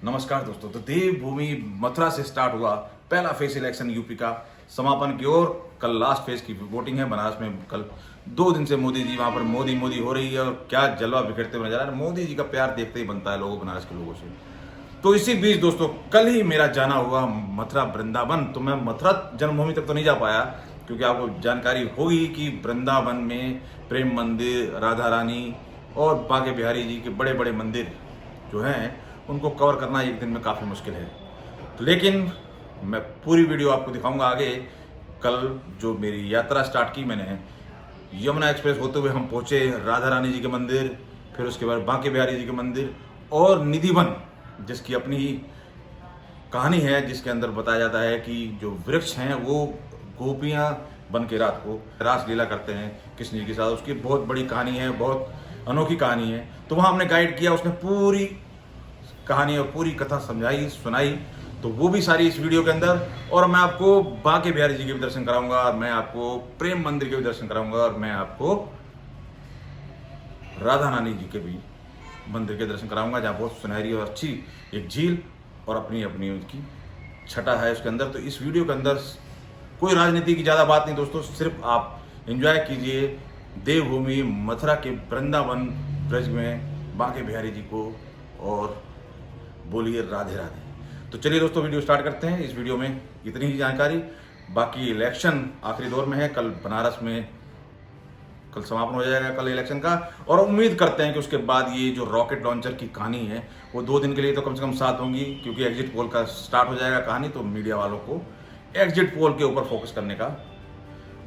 नमस्कार दोस्तों। तो देवभूमि मथुरा से स्टार्ट हुआ पहला फेज इलेक्शन यूपी का समापन की ओर। कल लास्ट फेज की वोटिंग है बनारस में। कल 2 दिन से मोदी जी वहां पर मोदी मोदी हो रही है और क्या जलवा बिखेरते हुए नजर आ रहा है। मोदी जी का प्यार देखते ही बनता है लोगों बनारस के लोगों से। तो इसी बीच दोस्तों कल ही मेरा जाना हुआ मथुरा वृंदावन। तो मैं मथुरा जन्मभूमि तक तो नहीं जा पाया क्योंकि आपको जानकारी होगी कि वृंदावन में प्रेम मंदिर, राधा रानी और बांके बिहारी जी के बड़े बड़े मंदिर जो हैं उनको कवर करना एक दिन में काफ़ी मुश्किल है। तो लेकिन मैं पूरी वीडियो आपको दिखाऊंगा आगे। कल जो मेरी यात्रा स्टार्ट की मैंने, यमुना एक्सप्रेस होते हुए हम पहुंचे राधा रानी जी के मंदिर, फिर उसके बाद बांके बिहारी जी के मंदिर और निधिवन, जिसकी अपनी ही कहानी है, जिसके अंदर बताया जाता है कि जो वृक्ष हैं वो गोपियां बन के रात को रास लीला करते हैं कृष्ण जी के साथ। उसकी बहुत बड़ी कहानी है, बहुत अनोखी कहानी है। तो वहाँ हमने गाइड किया, उसने पूरी कहानी और पूरी कथा समझाई सुनाई। तो वो भी सारी इस वीडियो के अंदर। और मैं आपको बांके बिहारी जी के भी दर्शन कराऊंगा, और मैं आपको प्रेम मंदिर के भी दर्शन कराऊंगा, और मैं आपको राधा रानी जी के भी मंदिर के दर्शन कराऊंगा, जहाँ बहुत सुनहरी और अच्छी एक झील और अपनी अपनी उनकी छटा है उसके अंदर। तो इस वीडियो के अंदर कोई राजनीति की ज़्यादा बात नहीं दोस्तों, सिर्फ आप एंजॉय कीजिए देवभूमि मथुरा के वृंदावन ब्रज में बांके बिहारी जी को, और बोलिए राधे राधे। तो चलिए दोस्तों वीडियो स्टार्ट करते हैं। इस वीडियो में इतनी ही जानकारी। बाकी इलेक्शन आखिरी दौर में है। कल बनारस में कल समापन हो जाएगा कल इलेक्शन का, और उम्मीद करते हैं कि उसके बाद ये जो रॉकेट लॉन्चर की कहानी है वो 2 दिन के लिए तो कम से कम साथ होंगी, क्योंकि एग्जिट पोल का स्टार्ट हो जाएगा कहानी। तो मीडिया वालों को एग्जिट पोल के ऊपर फोकस करने का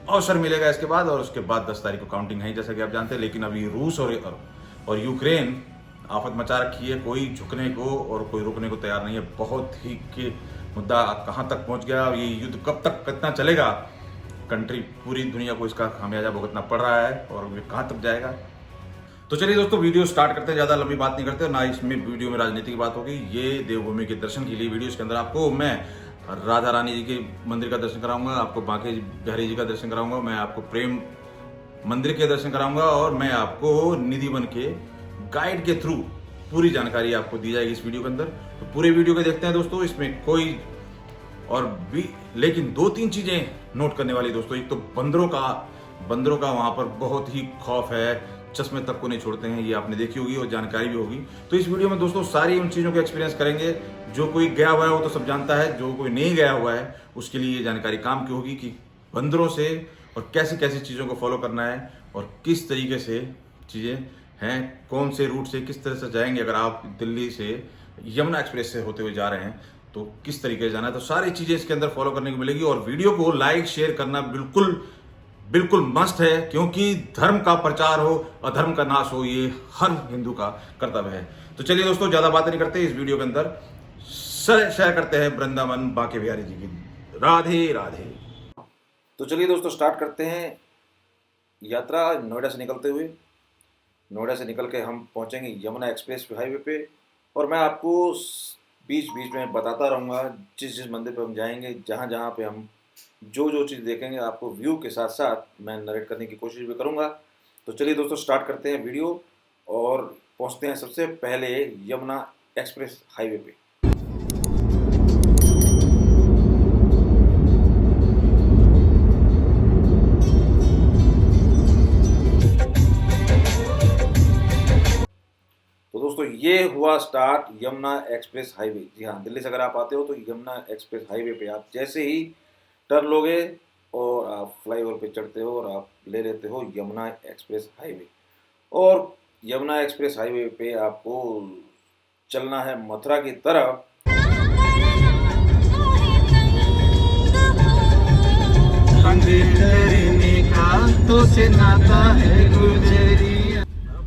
अवसर मिलेगा इसके बाद। और उसके बाद 10 तारीख को काउंटिंग है जैसा कि आप जानते हैं। लेकिन अभी रूस और यूक्रेन आफत मचा रखी है। कोई झुकने को और कोई रुकने को तैयार नहीं है। बहुत ही कि मुद्दा कहाँ तक पहुँच गया, ये युद्ध कब तक कितना चलेगा, कंट्री पूरी दुनिया को इसका खामियाजा भुगतना पड़ रहा है, और ये कहाँ तक जाएगा। तो चलिए दोस्तों वीडियो स्टार्ट करते हैं। ज़्यादा लंबी बात नहीं करते, ना इसमें वीडियो में राजनीति की बात होगी। ये देवभूमि के दर्शन के लिए वीडियो के अंदर आपको मैं राधा रानी जी के मंदिर का दर्शन कराऊंगा, आपको बांके बिहारी जी का दर्शन कराऊंगा, मैं आपको प्रेम मंदिर के दर्शन कराऊंगा, और मैं आपको निधिवन के गाइड के थ्रू पूरी जानकारी आपको दी जाएगी इस वीडियो के अंदर। तो पूरे वीडियो को देखते हैं दोस्तों। इसमें कोई और भी, लेकिन 2-3 चीजें नोट करने वाली दोस्तों। एक तो बंदरों का वहां पर बहुत ही खौफ है, चश्मे तक को नहीं छोड़ते हैं, ये आपने देखी होगी और जानकारी भी होगी। तो इस वीडियो में दोस्तों सारी उन चीजों को एक्सपीरियंस करेंगे। जो कोई गया हुआ है वो तो सब जानता है, जो कोई नहीं गया हुआ है उसके लिए ये जानकारी काम की होगी कि बंदरों से और कैसी कैसी चीजों को फॉलो करना है, और किस तरीके से चीजें हैं, कौन से रूट से किस तरह से जाएंगे। अगर आप दिल्ली से यमुना एक्सप्रेस से होते हुए जा रहे हैं तो किस तरीके से जाना है, तो सारी चीजें इसके अंदर फॉलो करने को मिलेगी। और वीडियो को लाइक शेयर करना बिल्कुल बिल्कुल मस्ट है, क्योंकि धर्म का प्रचार हो और धर्म का नाश हो, ये हर हिंदू का कर्तव्य है। तो चलिए दोस्तों ज्यादा बातें नहीं करते, इस वीडियो के अंदर शेयर करते हैं वृंदावन बांके बिहारी जी की। राधे राधे। तो चलिए दोस्तों स्टार्ट करते हैं यात्रा। नोएडा से निकलते हुए, नोएडा से निकल के हम पहुंचेंगे यमुना एक्सप्रेस हाईवे पे, और मैं आपको बीच बीच में बताता रहूँगा जिस जिस मंदिर पे हम जाएंगे, जहाँ जहाँ पे हम जो जो चीज़ देखेंगे आपको व्यू के साथ साथ मैं नरेट करने की कोशिश भी करूँगा। तो चलिए दोस्तों स्टार्ट करते हैं वीडियो, और पहुँचते हैं सबसे पहले यमुना एक्सप्रेस हाईवे पे। तो दोस्तों ये हुआ स्टार्ट यमुना एक्सप्रेस हाईवे। जी हाँ, दिल्ली से अगर आप आते हो तो यमुना एक्सप्रेस हाईवे पे आप जैसे ही टर्न लोगे और आप फ्लाईओवर पे चढ़ते हो और आप ले लेते हो यमुना एक्सप्रेस हाईवे। और यमुना एक्सप्रेस हाईवे पे आपको चलना है मथुरा की तरफ।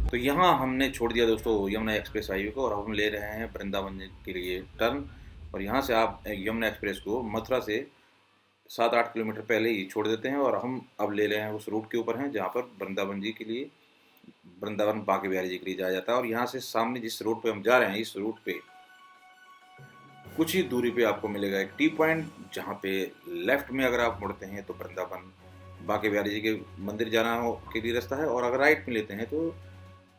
तो यहाँ हमने छोड़ दिया दोस्तों यमुना एक्सप्रेस हाईवे को, और हम ले रहे हैं वृंदावन के लिए टर्न। और यहाँ से आप यमुना एक्सप्रेस को मथुरा से 7-8 किलोमीटर पहले ही छोड़ देते हैं, और हम अब ले रहे हैं उस रूट के ऊपर हैं जहाँ पर वृंदावन जी के लिए, वृंदावन बांके बिहारी जी के लिए जाया जाता है। और यहाँ से सामने जिस रूट पे हम जा रहे हैं, इस रूट पे कुछ ही दूरी पे आपको मिलेगा एक टी पॉइंट, जहाँ पे लेफ्ट में अगर आप मुड़ते हैं तो वृंदावन बांके बिहारी जी के मंदिर जाना हो के लिए रास्ता है, और अगर राइट में लेते हैं तो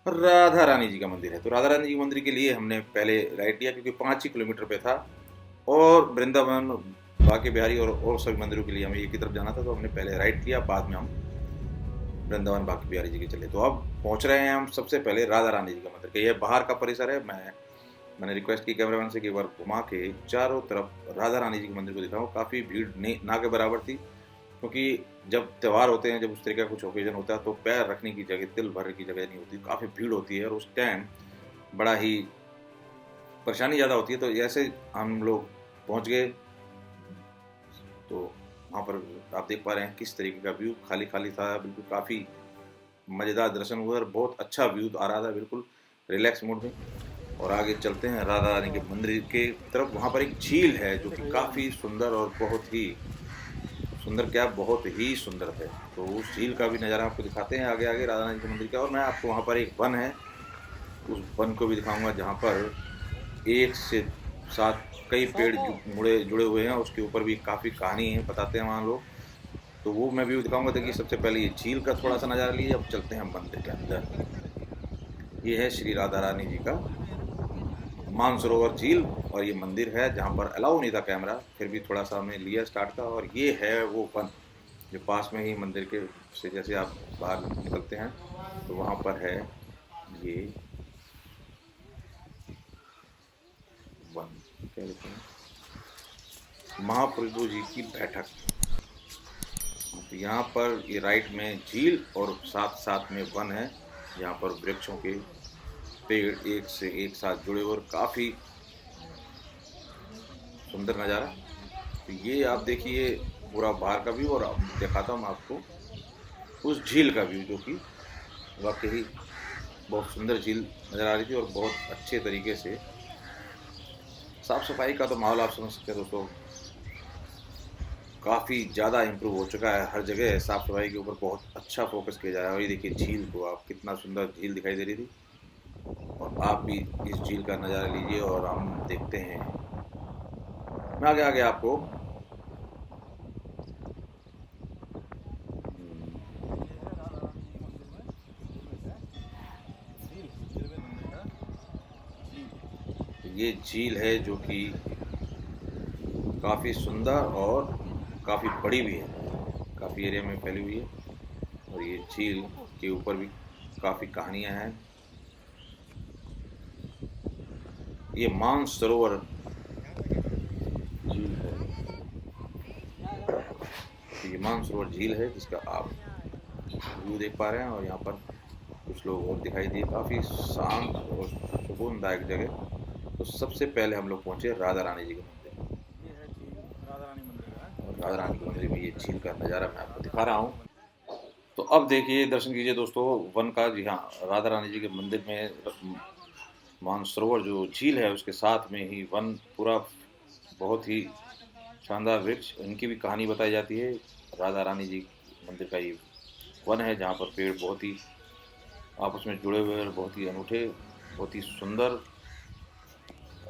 राधा रानी जी का मंदिर है। तो राधा रानी जी के मंदिर के लिए हमने पहले राइट लिया क्योंकि 5 ही किलोमीटर पे था, और वृंदावन, बांके बिहारी और सभी मंदिरों के लिए हमें एक ही तरफ जाना था, तो हमने पहले राइट लिया, बाद में हम वृंदावन बांके बिहारी जी के चले। तो अब पहुंच रहे हैं हम सबसे पहले राधा रानी जी का मंदिर के। ये बाहर का परिसर है। मैंने रिक्वेस्ट की कैमरामैन से कि एक बार घुमा के चारों तरफ राधा रानी जी के मंदिर को दिखाऊं। काफ़ी भीड़ ना के बराबर थी, क्योंकि जब त्यौहार होते हैं, जब उस तरीके का कुछ ओकेजन होता है, तो पैर रखने की जगह, तिल भरने की जगह नहीं होती, काफ़ी भीड़ होती है, और उस टाइम बड़ा ही परेशानी ज़्यादा होती है। तो ऐसे हम लोग पहुँच गए, तो वहाँ पर आप देख पा रहे हैं किस तरीके का व्यू, खाली खाली था बिल्कुल, काफ़ी मज़ेदार दर्शन हुए और बहुत अच्छा व्यू आ रहा था, बिल्कुल रिलैक्स मूड में। और आगे चलते हैं राधा रानी के मंदिर के तरफ। वहाँ पर एक झील है जो कि काफ़ी सुंदर और बहुत ही सुंदर, क्या बहुत ही सुंदर है। तो उस झील का भी नज़ारा आपको दिखाते हैं आगे आगे राधा रानी के मंदिर का। और मैं आपको वहाँ पर एक वन है, उस वन को भी दिखाऊंगा जहाँ पर 1 से 7 कई पेड़ जुड़े हुए हैं, उसके ऊपर भी काफ़ी कहानी है, बताते हैं वहाँ लोग। तो वो मैं भी दिखाऊंगा। देखिए, सबसे पहले ये झील का थोड़ा सा नज़ारा लिए, अब चलते हैं मंदिर के अंदर। ये है श्री राधा रानी जी का मानसरोवर झील, और ये मंदिर है जहाँ पर अलाउ नहीं था कैमरा, फिर भी थोड़ा सा हमने लिया स्टार्ट का। और ये है वो वन जो पास में ही मंदिर के से जैसे आप बाहर निकलते हैं तो वहाँ पर है ये वन, क्या लिखते हैं, महाप्रभु जी की बैठक। तो यहाँ पर ये राइट में झील और साथ साथ में वन है, यहाँ पर वृक्षों के पेड़ एक से एक साथ जुड़े हुए और काफ़ी सुंदर नज़ारा। तो ये आप देखिए पूरा बाहर का व्यू, और अब दिखाता हूँ आपको उस झील का व्यू, जो कि वाकई बहुत सुंदर झील नज़र आ रही थी, और बहुत अच्छे तरीके से साफ़ सफाई का तो माहौल आप समझ सकते हैं दोस्तों, काफ़ी ज़्यादा इम्प्रूव हो चुका है। हर जगह साफ़ सफाई के ऊपर बहुत अच्छा फोकस किया जा रहा है। और ये देखिए झील को, आप कितना सुंदर झील दिखाई दे रही थी, और आप भी इस झील का नज़ारा लीजिए। और हम देखते हैं, मैं आगे आगे आपको ये झील है जो कि काफ़ी सुंदर और काफ़ी बड़ी भी है, काफ़ी एरिया में फैली हुई है। और ये झील के ऊपर भी काफ़ी कहानियाँ हैं। ये मानसरोवर झील है, तो ये मानसरोवर झील है जिसका आप व्यू देख पा रहे हैं। और यहाँ पर कुछ लोग और दिखाई दिए, काफ़ी शांत और सुकूनदायक जगह। तो सबसे पहले हम लोग पहुँचे राधा रानी जी के मंदिर। ये है झील, राधा रानी मंदिर है। और राधा रानी के मंदिर में ये झील का नज़ारा मैं आपको दिखा रहा हूँ। तो अब देखिए, दर्शन कीजिए दोस्तों वन का। जी हाँ, राधा रानी जी के मंदिर में मानसरोवर जो झील है उसके साथ में ही वन, पूरा बहुत ही शानदार वृक्ष, इनकी भी कहानी बताई जाती है। राधा रानी जी मंदिर का ये वन है जहाँ पर पेड़ बहुत ही आपस में जुड़े हुए और बहुत ही अनूठे, बहुत ही सुंदर।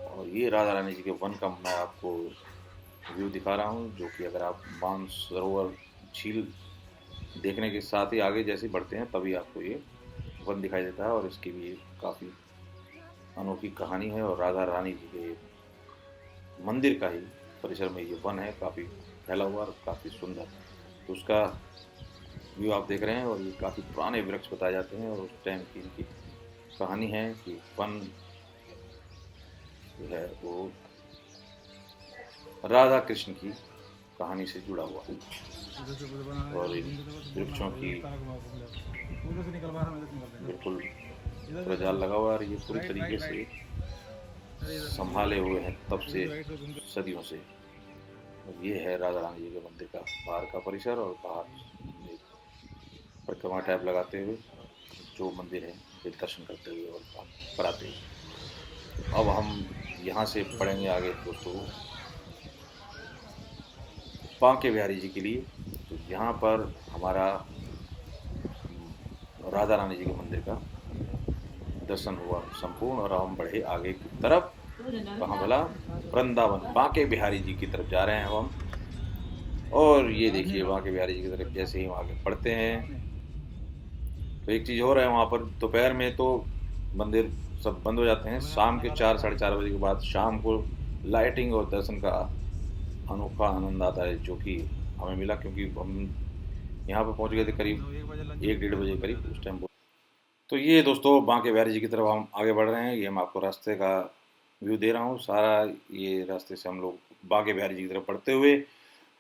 और ये राधा रानी जी के वन का मैं आपको व्यू दिखा रहा हूँ, जो कि अगर आप मानसरोवर झील देखने के साथ ही आगे जैसे बढ़ते हैं तभी आपको ये वन दिखाई देता है। और इसकी भी काफ़ी अनोखी कहानी है। और राधा रानी जी के मंदिर का ही परिसर में ये वन है, काफ़ी फैला हुआ और काफ़ी सुंदर। तो उसका व्यू आप देख रहे हैं। और ये काफ़ी पुराने वृक्ष बताए जाते हैं, और उस टाइम की इनकी कहानी है कि वन जो है वो राधा कृष्ण की कहानी से जुड़ा हुआ है। और इन वृक्षों की बिल्कुल पूरा जाल लगा हुआ है, और ये पूरी तरीके से संभाले हुए हैं तब से, सदियों से। और ये है राधा रानी जी के मंदिर का बाहर का परिसर, और बाहर एक परिक्रमा टाइप लगाते हुए जो मंदिर है फिर दर्शन करते हुए और कराते हुए। अब हम यहाँ से पढ़ेंगे आगे दोस्तों बांके बिहारी जी के लिए। तो यहाँ पर हमारा राधा रानी जी के मंदिर का दर्शन हुआ संपूर्ण, और हम बढ़े आगे की तरफ। कहाँ भला? वृंदावन, बांके बिहारी जी की तरफ जा रहे हैं हम। और ये देखिए बांके बिहारी जी की तरफ जैसे ही हम आगे बढ़ते हैं तो एक चीज़ और है, वहाँ पर दोपहर में तो मंदिर सब बंद हो जाते हैं। शाम के 4 साढ़े 4 बजे के बाद शाम को लाइटिंग और दर्शन का अनोखा आनंद आता है, जो कि हमें मिला, क्योंकि हम यहाँ पर पहुँच गए थे करीब 1 डेढ़ बजे करीब उस टाइम। तो ये दोस्तों बांके बिहारी जी की तरफ हम आगे बढ़ रहे हैं। ये मैं आपको रास्ते का व्यू दे रहा हूँ सारा। ये रास्ते से हम लोग बांके बिहारी जी की तरफ बढ़ते हुए,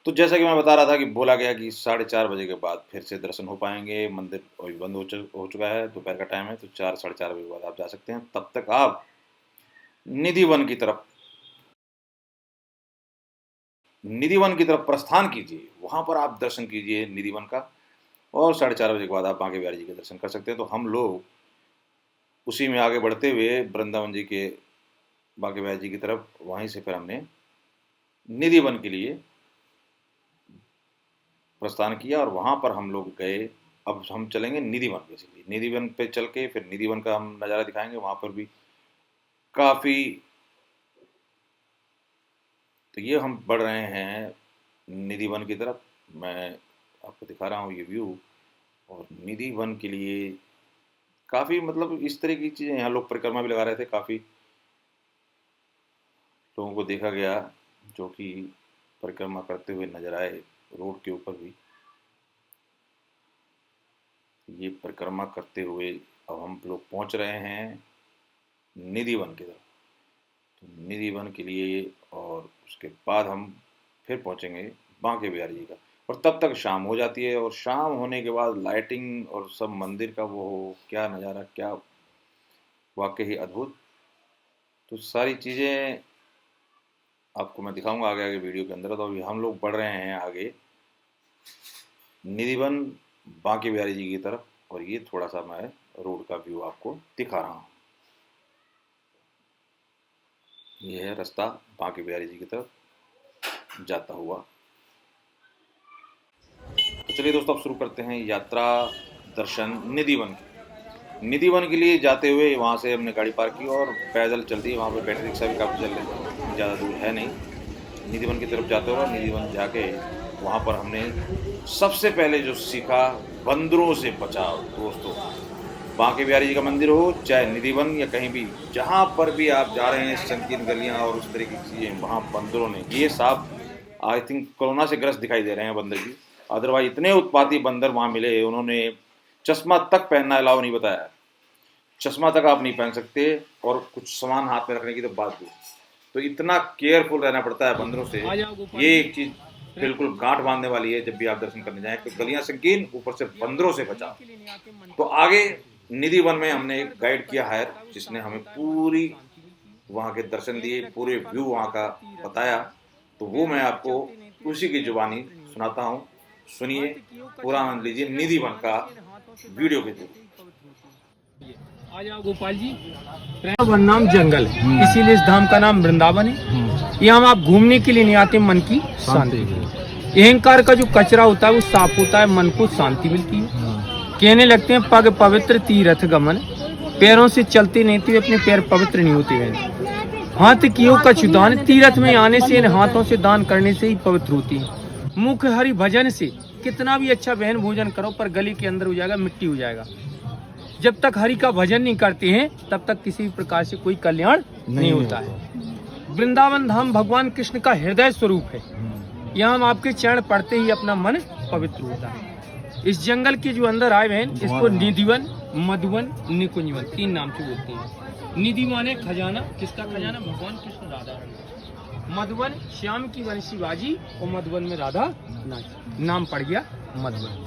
तो जैसा कि मैं बता रहा था कि बोला गया कि 4:30 बजे के बाद फिर से दर्शन हो पाएंगे। मंदिर अभी बंद हो चुका है, दोपहर का टाइम है, तो 4 साढ़े 4 बजे के बाद आप जा सकते हैं। तब तक आप निधिवन की तरफ प्रस्थान कीजिए, वहाँ पर आप दर्शन कीजिए निधिवन का, और 4:30 बजे के बाद आप बांके बिहारी जी के दर्शन कर सकते हैं। तो हम लोग उसी में आगे बढ़ते हुए वृंदावन जी के बांके बिहारी जी की तरफ, वहीं से फिर हमने निधिवन के लिए प्रस्थान किया और वहाँ पर हम लोग गए। अब हम चलेंगे निधिवन, बेसिकली निधिवन पे चल के फिर निधिवन का हम नज़ारा दिखाएंगे। वहाँ पर भी काफ़ी, तो ये हम बढ़ रहे हैं निधिवन की तरफ। मैं आपको दिखा रहा हूँ ये व्यू। और निधिवन के लिए काफ़ी मतलब इस तरह की चीज़ें, यहाँ लोग परिक्रमा भी लगा रहे थे। काफ़ी लोगों को देखा गया जो कि परिक्रमा करते हुए नजर आए रोड के ऊपर भी। ये परिक्रमा करते हुए अब हम लोग पहुंच रहे हैं निधिवन की तरफ। तो निधिवन के लिए, और उसके बाद हम फिर पहुंचेंगे बांके बिहारी जी का। और तब तक शाम हो जाती है, और शाम होने के बाद लाइटिंग और सब मंदिर का वो क्या नज़ारा, क्या वाकई ही अद्भुत। तो सारी चीज़ें आपको मैं दिखाऊंगा आगे आगे वीडियो के अंदर। तो अभी हम लोग बढ़ रहे हैं आगे निधिवन बांके बिहारी जी की तरफ, और ये थोड़ा सा मैं रोड का व्यू आपको दिखा रहा हूँ। ये है रास्ता बांके बिहारी जी की तरफ जाता हुआ। तो चलिए दोस्तों, अब शुरू करते हैं यात्रा दर्शन निधिवन की। निधिवन के लिए जाते हुए वहाँ से हमने गाड़ी पार्क की और पैदल चल दी। वहाँ पर बैटरी रिक्शा भी काफ़ी चल रहे हैं, ज़्यादा दूर है नहीं। निधिवन की तरफ जाते हुए निधिवन जाके वहाँ पर हमने सबसे पहले जो सीखा, बंदरों से बचाव। दोस्तों, बांके बिहारी जी का मंदिर हो चाहे निधिवन या कहीं भी, जहाँ पर भी आप जा रहे हैं, संकीर्ण गलियाँ और उस तरह की चीज़ें, वहाँ बंदरों ने, ये साहब आई थिंक कोरोना से ग्रस्त दिखाई दे रहे हैं बंदर जी। अदरवाइज इतने उत्पाती बंदर वहाँ मिले। उन्होंने चश्मा तक पहनना अलाउ नहीं बताया, चश्मा तक आप नहीं पहन सकते, और कुछ सामान हाथ में रखने की तो बात भी। तो इतना केयरफुल रहना पड़ता है बंदरों से। ये एक चीज़ बिल्कुल गांठ बांधने वाली है। जब भी आप दर्शन करने जाएं तो गलियां संकीर्ण, ऊपर से बंदरों से बचाओ। तो आगे निधिवन में हमने एक गाइड किया हायर, जिसने हमें पूरी वहाँ के दर्शन दिए, पूरे व्यू वहाँ का बताया। तो वो मैं आपको उसी की जुबानी सुनाता हूँ, सुनिए, पूरा आनंद लीजिए निधिवन का वीडियो के थ्रू। आ जाओ गोपाल जी। वन नाम जंगल है, इसीलिए इस धाम का नाम वृंदावन है। यहाँ आप घूमने के लिए नहीं आते, मन की शांति। अहंकार का जो कचरा होता है वो साफ होता है, मन को शांति मिलती है। कहने लगते हैं पग पवित्र तीर्थ गमन, पैरों से चलते नहीं तो अपने पैर पवित्र नहीं होते हैं। हाथ कियो कछु दान, तीर्थ में आने से, इन हाथों से दान करने से ही पवित्र होती है। मुख हरि भजन से, कितना भी अच्छा बहन भोजन करो पर गली के अंदर हो जाएगा, मिट्टी हो जाएगा। जब तक हरि का भजन नहीं करते हैं तब तक किसी भी प्रकार से कोई कल्याण नहीं होता है। वृंदावन धाम भगवान कृष्ण का हृदय स्वरूप है। यहाँ हम आपके चरण पड़ते ही अपना मन पवित्र होता है। इस जंगल के जो अंदर आए हैं इसको निधिवन, मधुवन, निकुंजवन 3 नाम से बोलते हैं। निधि माने खजाना, किसका खजाना? भगवान कृष्ण राधा। मधुवन श्याम की वंशी बाजी, और मधुवन में राधा नाची, नाम पड़ गया मधुवन।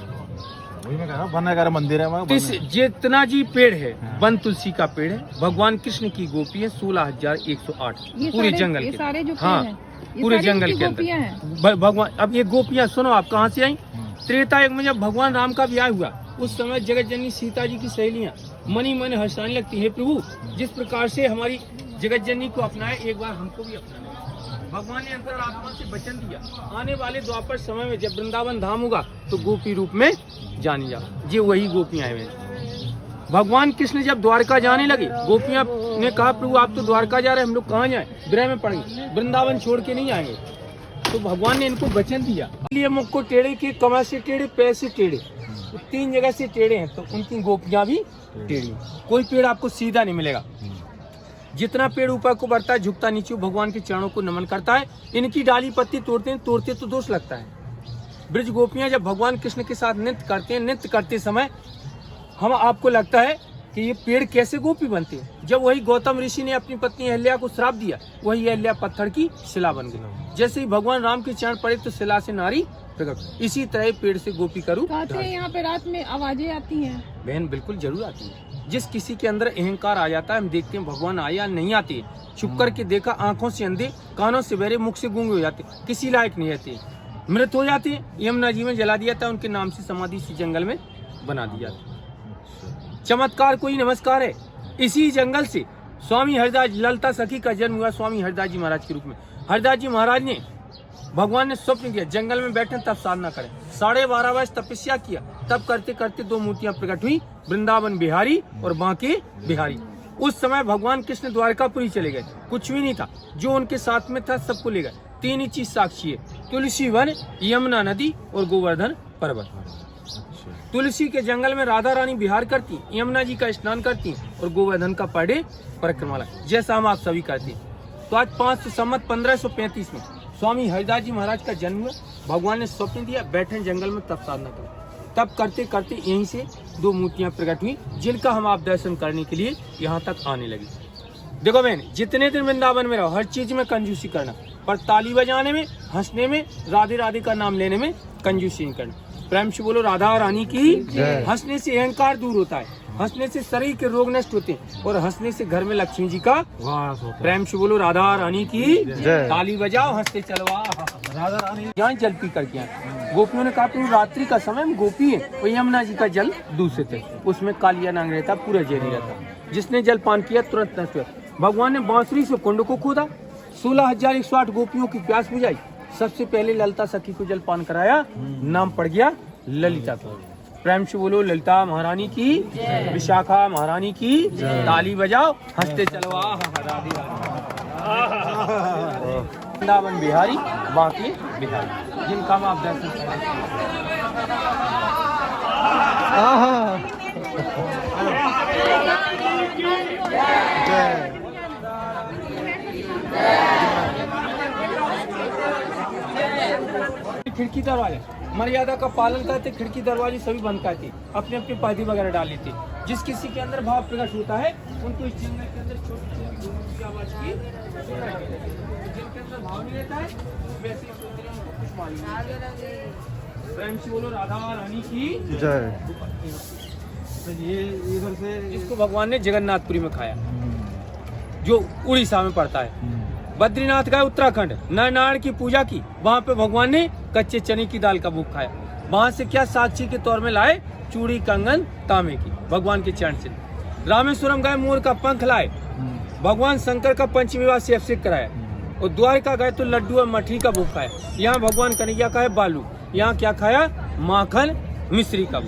मंदिर है। जितना जी पेड़ है वन तुलसी का पेड़ है, भगवान कृष्ण की गोपी है 16,108 पूरे जंगल के। हाँ, पूरे जंगल के अंदर भगवान। अब ये गोपियाँ सुनो, आप कहाँ से आई? त्रेता युग में जब भगवान राम का ब्याह हुआ, उस समय जगत जननी सीता जी की सहेलियां मनी मन हर्षाने लगती है, प्रभु जिस प्रकार से हमारी जगत जननी को अपनाए, एक बार हमको भी अपनाना। भगवान ने अंतरात्मा से वचन दिया, आने वाले द्वापर समय में जब वृंदावन धाम होगा तो गोपी रूप में जानी जाओ। ये वही गोपियां हैं। भगवान कृष्ण जब द्वारका जाने लगे, गोपियां ने कहा प्रभु आप तो द्वारका जा रहे हैं, हम लोग कहाँ जाएं? विरह में पड़ गए, वृंदावन छोड़ के नहीं आएंगे। तो भगवान ने इनको वचन दिया, इसलिए मुख को टेढ़े किए, कमर से टेढ़े, पैर से टेढ़े। तो 3 जगह से टेढ़े हैं, तो उनकी गोपियां भी टेढ़ी। कोई पेड़ आपको सीधा नहीं मिलेगा। जितना पेड़ ऊपर को बढ़ता है, झुकता नीचे, भगवान के चरणों को नमन करता है। इनकी डाली पत्ती तोड़ते तो दोष लगता है। ब्रज गोपियां जब भगवान कृष्ण के साथ नृत्य करते हैं, नृत्य करते समय हम आपको लगता है कि ये पेड़ कैसे गोपी बनते हैं। जब वही गौतम ऋषि ने अपनी पत्नी अहल्या को श्राप दिया, वही अहल्या पत्थर की शिला बन गई। जैसे ही भगवान राम के चरण पड़े तो शिला से नारी प्रकट। इसी तरह पेड़ से गोपी का रूप। यहाँ पे रात में आवाजें आती हैं बहन, बिल्कुल जरूर आती है। जिस किसी के अंदर अहंकार आ जाता है, हम देखते हैं भगवान आए या नहीं आते, छुप करके देखा, आंखों से अंधे, कानों से बहरे, मुख से गूंगे हो जाते, किसी लायक नहीं रहते, मृत हो जाते। यमुना जी में जला दिया था, उनके नाम से समाधि इसी जंगल में बना दिया। चमत्कार कोई नमस्कार है। इसी जंगल से स्वामी हरिदास, ललिता सखी का जन्म हुआ स्वामी हरिदास जी महाराज के रूप में। हरिदास जी महाराज ने, भगवान ने स्वप्न किया जंगल में बैठे तब साधना करें। 12.5 वर्ष तपस्या किया, तब करते करते 2 मूर्तियां प्रकट हुई, वृंदावन बिहारी और बांके बिहारी। उस समय भगवान कृष्ण द्वारकापुरी चले गए, कुछ भी नहीं था, जो उनके साथ में था सबको ले गए। 3 ही चीज साक्षी है, तुलसी वन, यमुना नदी और गोवर्धन पर्वत। तुलसी के जंगल में राधा रानी विहार करती, यमुना जी का स्नान करती और गोवर्धन का पर डे परिक्रमा, जैसा हम आप सभी करते। तो आज 1535 में स्वामी हरिदास जी महाराज का जन्म हुआ। भगवान ने स्वप्न दिया, बैठे जंगल में तब साधना करो। तब करते करते यहीं से 2 मूर्तियां प्रकट हुई, जिनका हम आप दर्शन करने के लिए यहाँ तक आने लगे। देखो बहन, जितने दिन वृंदावन में रहो, हर चीज में कंजूसी करना, पर ताली बजाने में, हंसने में, राधे राधे का नाम लेने में कंजूसी नहीं करना। प्रेम से बोलो राधा रानी की। हंसने से अहंकार दूर होता है, हंसने से शरीर के रोग नष्ट होते हैं, और हंसने से घर में लक्ष्मी जी का वास होता है। प्रेम से बोलो राधा रानी की। ताली बजाओ, हंसते चलवा राधा रानी। यहाँ जल पी करके आए। गोपियों ने कहा रात्रि का समय हम गोपी है, और यमुना जी का जल दूषित है, उसमें कालिया नाग रहता, पूरा जहरी रहता। जिसने जल पान किया तुरंत नष्ट हुआ। भगवान ने बांसुरी से कुंड को खोदा, 16,108 गोपियों की प्यास बुझाई। सबसे पहले ललिता सखी को जलपान कराया, नाम पड़ गया ललिता का। प्रेम से बोलो ललिता महारानी की, विशाखा महारानी की। ताली बजाओ, हंसते चलो राधे राधे। वृंदावन बिहारी, बांके बिहारी, जिनका हम आप दर्शन खिड़की दरवाजे मर्यादा का पालन करते, खिड़की दरवाजे सभी बंद करते, अपने अपने पर्दे वगैरह डाल लेते। जिस किसी के अंदर भाव प्रकट होता है, उनको इस जंगल के अंदर छोटी आवाज की, जिनके अंदर भाव नहीं रहता है वैसे कुछ मालूम। प्रेम से बोलो राधा रानी की जय। ये इधर से इसको भगवान ने जगन्नाथपुरी में खाया, जो उड़ीसा में पड़ता है। बद्रीनाथ गए उत्तराखंड, नारायण की पूजा की, वहाँ पे भगवान ने कच्चे चने की दाल का भोग खाया। वहाँ से क्या साक्षी के तौर में लाए, चूड़ी कंगन तांबे की, भगवान के चरण से। रामेश्वरम गए, मोर का पंख लाए, भगवान शंकर का पंचविवाह से अभिषेक कराया। और द्वारका गए तो लड्डू और मठरी का भोग खाया। यहाँ भगवान कन्हैया का है बालू, यहाँ क्या खाया, माखन मिश्री का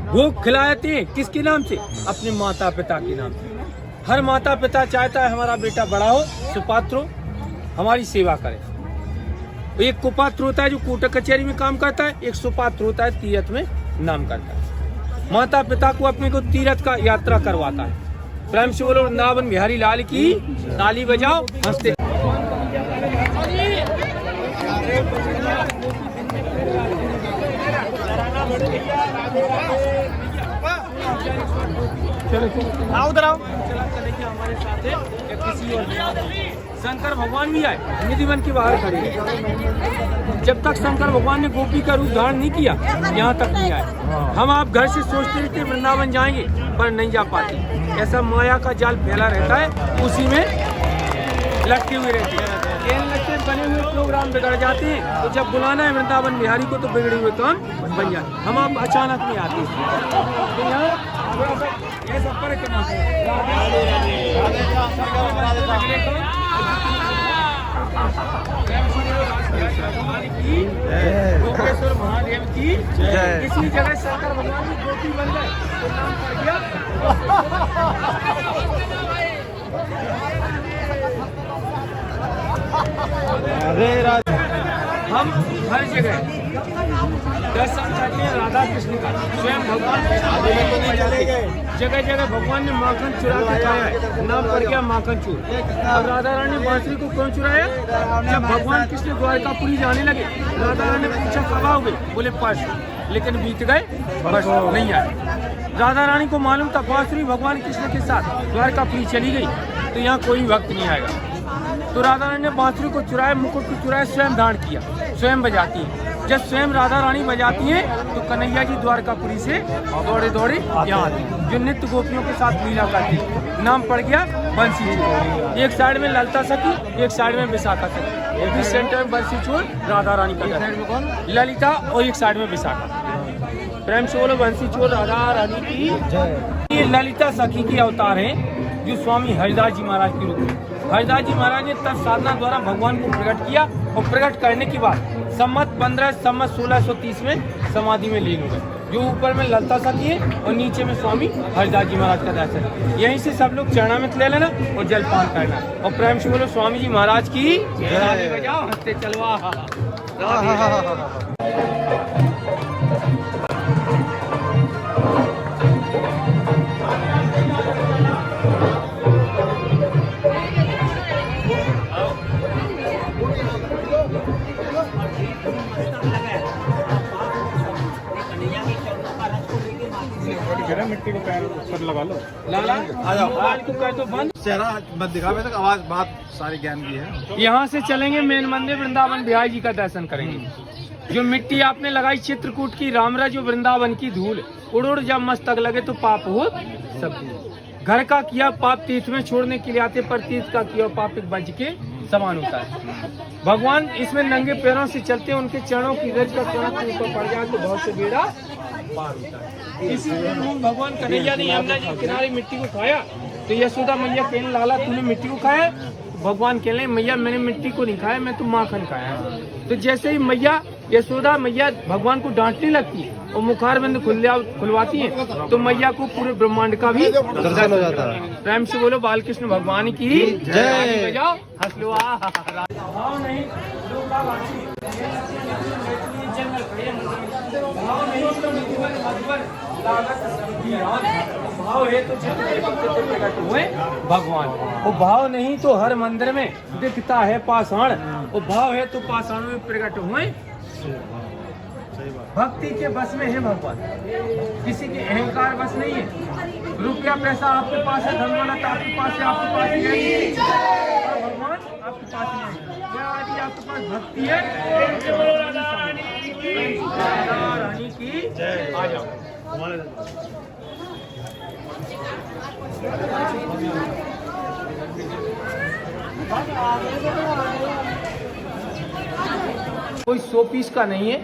भोग खिलाते। किसके नाम से, अपने माता पिता के नाम से। हर माता पिता चाहता है हमारा बेटा बड़ा हो, सुपात्र हो, हमारी सेवा करे। एक कुपात्र होता है जो कोर्ट कचहरी में काम करता है, एक सुपात्र होता है तीर्थ में नाम करता है। माता पिता को अपने को तीर्थ का यात्रा करवाता है। प्रेम से बोलो वृंदावन बिहारी लाल की। ताली बजाओ, हंसते आओ उधर आओ। हमारे साथ है या किसी और शंकर भगवान भी आए, निधि बन के बाहर खड़े। जब तक शंकर भगवान ने गोपी का रूप धारण नहीं किया, यहाँ तक नहीं आए। हम आप घर से सोचते रहते वृंदावन जाएंगे, पर नहीं जा पाते। ऐसा माया का जाल फैला रहता है, उसी में लटके हुए रहते हैं। लटके बने हुए प्रोग्राम बिगड़ जाते हैं, तो जब बुलाना है वृंदावन बिहारी को तो बिगड़े हुए काम बन जाते। हम आप अचानक नहीं आते, तो यहाँ थोड़ा सा ये सब फर्क करना महादेव की। किसी जगह शंकर भगवान की गोपी बन गए तो नाम पड़ गया। अरे हम हर जगह दर्शन करते हैं राधा कृष्ण का। स्वयं भगवान जगह जगह भगवान ने माखन चुरा के खाया है, नाम पड़ गया माखन चूर। अब राधा रानी बांसुरी को क्यों चुराया? जब भगवान कृष्ण द्वारकापुरी जाने लगे, राधा रानी ने पूछा कब आओगे? बोले परसों, लेकिन बीत गए, बस नहीं आए। राधा रानी को मालूम था बांसुरी भगवान कृष्ण के साथ द्वारकापुरी चली गई तो यहाँ कोई वक्त नहीं आएगा। तो राधा रानी ने बांसुरी को चुराया, मुकुट को चुराया, स्वयं धारण किया, स्वयं बजाती है। जब स्वयं राधा रानी बजाती हैं तो कन्हैया जी द्वारकापुरी से दौड़े दौड़े यहाँ आते हैं, जो नित्य गोपियों के साथ लीला करती है। नाम पड़ गया बंसी चोर। एक साइड में ललिता सखी, एक साइड में विशाखा सखी, एक सेंटर में बंसी चोर राधा रानी का, साइड में कौन? ललिता, और एक साइड में विशाखा। प्रेम से बोलो बंसी चोर राधा रानी की। ये ललिता सखी की अवतार है, जो स्वामी हरिदास जी महाराज के रूप में। हरिदास जी महाराज ने तब साधना द्वारा भगवान को प्रकट किया, और प्रकट करने के बाद सम्मत 1630 में समाधि में लीन हुए। जो ऊपर में ललिता सखी है और नीचे में स्वामी हरिदास जी महाराज का दर्शन है। यहीं से सब लोग चरणामृत ले लेना और जलपान करना, और प्रेम से बोलो स्वामी जी महाराज की जय। बजाओ, हंसते चलवा। मिट्टी को पैर पर लगा लो। लाला आ जाओ, मोबाइल को कर दो बंद, चेहरा मत दिखावे तक आवाज बात सारी ज्ञान की है। यहाँ से चलेंगे मेन मंदिर वृंदावन बिहारी जी का दर्शन करेंगे। जो मिट्टी आपने लगाई चित्रकूट की रामरा, जो वृंदावन की धूल उड़ उड़ जब मस्तक लगे तो पाप हो सब। घर का किया पाप तीर्थ में छोड़ने के लिए आते, पर तीर्थ का किया पाप एक बज के समान होता है। भगवान इसमें नंगे पैरों से चलते हैं, उनके चरणों की रज का चरण के ऊपर पड़ जाए तो बहुत से बेड़ा पार होता है। इसीलिए भगवान कन्हैया ने यमुना जी किनारे मिट्टी को खाया तो यशोदा मैया कहने लाला तूने मिट्टी को खाया? भगवान कहने मैया मैंने मिट्टी को नहीं खाया, मैं तो माखन खाया। तो जैसे ही मैया यशोदा मैया भगवान को डांटने लगती है और मुखारबिंद खुलवाती है तो मैया को पूरे ब्रह्मांड का भी दर्शन हो जाता है। प्रेम से बोलो बालकृष्ण भगवान की जय। बजाओ, हंस लो। भाव नहीं भाव है तो प्रकट हुए भगवान, और भाव नहीं तो हर मंदिर में दिखता है पाषाण, और भाव है तो पाषाण में प्रकट हुए। भक्ति के बस में है भगवान, किसी के अहंकार बस नहीं है। रुपया पैसा आपके पास है, धन दौलत आपके पास है, आपके पास है, और भगवान आपके पास नहीं है। यदि आपके पास भक्ति है राधा रानी की जय। आ जाओ। कोई 100 पीस का नहीं है।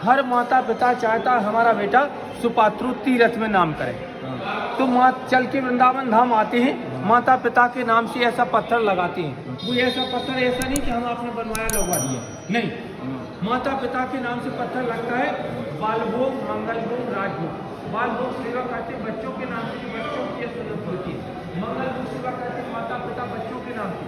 हर माता पिता चाहता है हमारा बेटा सुपात्रु तीर्थ में नाम करे, तो माँ चल के वृंदावन धाम आते हैं, माता पिता के नाम से ऐसा पत्थर लगाते हैं। वो ऐसा पत्थर ऐसा नहीं कि हम आपने बनवाया लगवा दिया, नहीं, माता पिता के नाम से पत्थर लगता है। बालभोग, मंगलभोग, राजभोग। बालभोग सेवा करते बच्चों के नाम से, बच्चों की सुन्नत होती है। मंगलभोग सेवा करते माता पिता बच्चों के नाम से,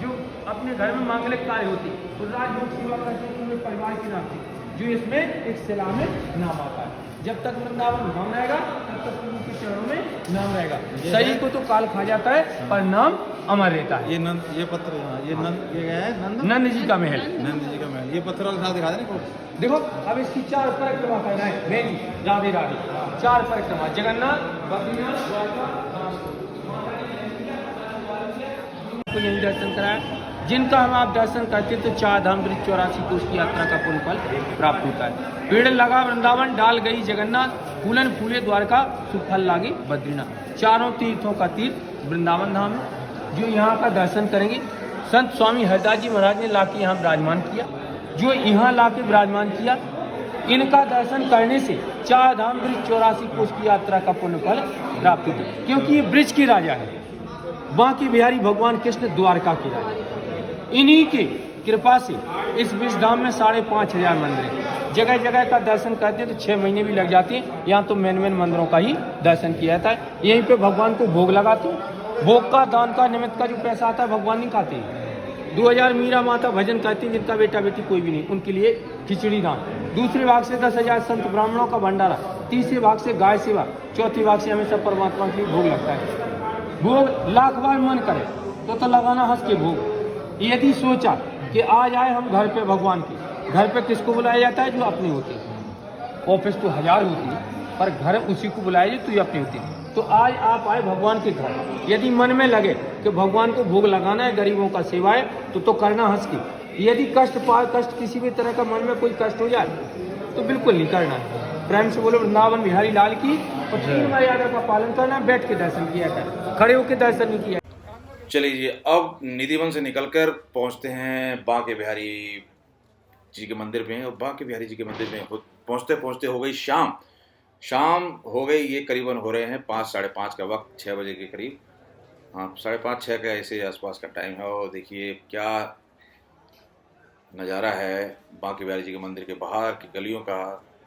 जो अपने घर में मांगलिक कार्य होती है। तो राजभोग सेवा करते पूरे परिवार के नाम से, जो इसमें एक शिला में नाम आता है। जब तक वृंदावन नाम रहेगा तब तक प्रभु के चरणों में नाम रहेगा। शरीर को तो काल खा जाता है पर नाम अमर रहता है। ये नंद, ये पत्र, ये नंद, ये क्या है? नंद जी का महल। नंद जी का महल। ये पत्थर वाला दिखा देना। देखो अब इसकी 4 परिक्रमा करना है। बेटी राधे राधे 4 परिक्रमा, जगन्नाथ, बद्रीनाथ, द्वारका, को यही दर्शन कराया। जिनका हम आप दर्शन करते तो 4 धाम ब्रिज 84 कोष की यात्रा का पुण्य फल प्राप्त होता है। पेड़ लगा वृंदावन, डाल गई जगन्नाथ, फूलन फूले द्वारका, सुफल लागे बद्रीनाथ। चारों तीर्थों का तीर्थ वृंदावन धाम है, जो यहाँ का दर्शन करेंगे। संत स्वामी हरिदास जी महाराज ने लाके यहाँ विराजमान किया। जो यहाँ लाके विराजमान किया, इनका दर्शन करने से 4 धाम ब्रिज 84 कोष की यात्रा का पुण्य फल प्राप्त होता है। क्योंकि ये ब्रिज की राजा है, बांके बिहारी भगवान कृष्ण द्वारका के राजा। इन्हीं के कृपा से इस ब्रिज धाम में 5500 मंदिर है। जगह जगह का दर्शन करते हैं तो 6 महीने भी लग जाते हैं। यहाँ तो मेन मंदिरों का ही दर्शन किया जाता है। यहीं पे भगवान को भोग लगाते हैं। भोग का दान का निमित्त का जो पैसा आता है भगवान नहीं खाते, 2000 मीरा माता भजन कहती हैं, जिनका बेटा बेटी कोई भी नहीं, उनके लिए खिचड़ी दान। दूसरे भाग से 10,000 संत ब्राह्मणों का भंडारा। तीसरे भाग से गाय सेवा। चौथे भाग से हमेशा परमात्मा के लिए भोग लगता है। भोग लाख बार मन करे तो लगाना हंस के भोग। यदि सोचा कि आज आए हम घर पे भगवान के, घर पे किसको बुलाया जाता है? जो अपने होते हैं। ऑफिस तो 1000 होती है, पर घर उसी को बुलाया जाए तो ही अपने होते हैं। तो आज आप आए भगवान के घर, यदि मन में लगे कि भगवान को भोग लगाना है, गरीबों का सेवा है, तो करना हंस के। यदि कष्ट किसी भी तरह का मन में कोई कष्ट हो जाए तो बिल्कुल नहीं करना है। प्रेम से बोलो वृंदावन बिहारी लाल की। और 3 मर्यादा का पालन करना, बैठ के दर्शन किया कर, खड़े होकर दर्शन नहीं किया। चलिए अब निधिवन से निकलकर पहुंचते हैं बांके बिहारी जी के मंदिर में। और बांके बिहारी जी के मंदिर में पहुंचते पहुंचते हो गई शाम हो गई। ये करीबन हो रहे हैं 5 साढ़े 5 का वक्त, 6 बजे के करीब। हाँ, 5:30 6 का ऐसे आसपास का टाइम है। और देखिए क्या नज़ारा है बांके बिहारी जी के मंदिर के बाहर की गलियों का।